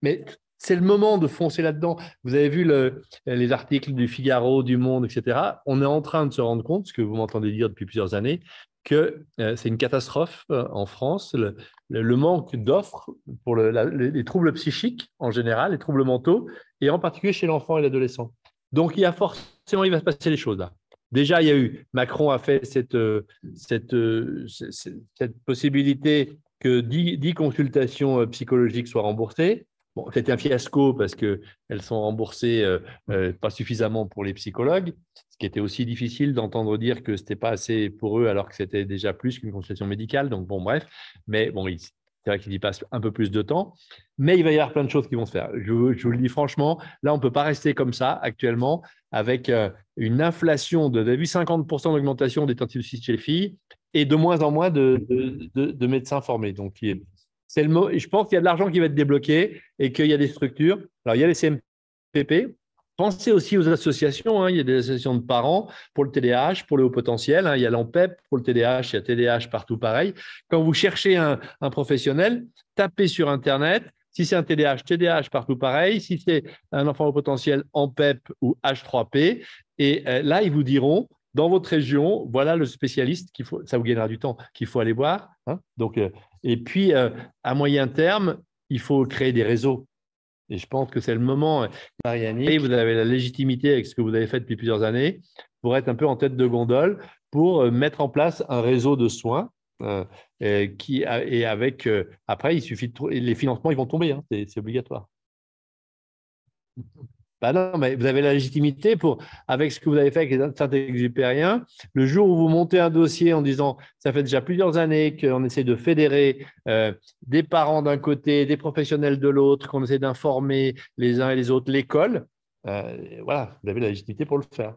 Mais c'est le moment de foncer là-dedans. Vous avez vu les articles du Figaro, du Monde, etc. On est en train de se rendre compte, ce que vous m'entendez dire depuis plusieurs années, que c'est une catastrophe en France, le manque d'offres pour les troubles psychiques en général, les troubles mentaux, et en particulier chez l'enfant et l'adolescent. Donc, il va se passer les choses là. Déjà, il y a eu, Macron a fait cette possibilité que 10 consultations psychologiques soient remboursées. Bon, c'était un fiasco parce qu'elles sont remboursées pas suffisamment pour les psychologues, ce qui était aussi difficile d'entendre dire que ce n'était pas assez pour eux alors que c'était déjà plus qu'une consultation médicale. Donc, bon, bref. Mais bon, c'est vrai qu'il y passe un peu plus de temps. Mais il va y avoir plein de choses qui vont se faire. Je vous le dis franchement, là, on ne peut pas rester comme ça actuellement avec une inflation vous avez vu 50% d'augmentation des tentatives de suicide chez les filles et de moins en moins de médecins formés. Donc, c'est le mot. Je pense qu'il y a de l'argent qui va être débloqué et qu'il y a des structures. Alors, il y a les CMPP. Pensez aussi aux associations. Hein. Il y a des associations de parents pour le TDAH, pour le haut potentiel. Hein. Il y a l'AMPEP pour le TDAH, il y a TDAH partout pareil. Quand vous cherchez un professionnel, tapez sur Internet. Si c'est un TDAH, TDAH partout pareil. Si c'est un enfant au potentiel en PEP ou H3P, et là, ils vous diront, dans votre région, voilà le spécialiste qu'il faut, ça vous gagnera du temps, qu'il faut aller voir. Hein. Donc, et puis, à moyen terme, il faut créer des réseaux. Et je pense que c'est le moment, Marianne, vous avez la légitimité avec ce que vous avez fait depuis plusieurs années pour être un peu en tête de gondole, pour mettre en place un réseau de soins et avec, après, il suffit les financements, ils vont tomber, hein, c'est obligatoire. Bah non, mais vous avez la légitimité pour, avec ce que vous avez fait avec les Saint-Exupériens, le jour où vous montez un dossier en disant, ça fait déjà plusieurs années qu'on essaie de fédérer des parents d'un côté, des professionnels de l'autre, qu'on essaie d'informer les uns et les autres, l'école, voilà, vous avez la légitimité pour le faire.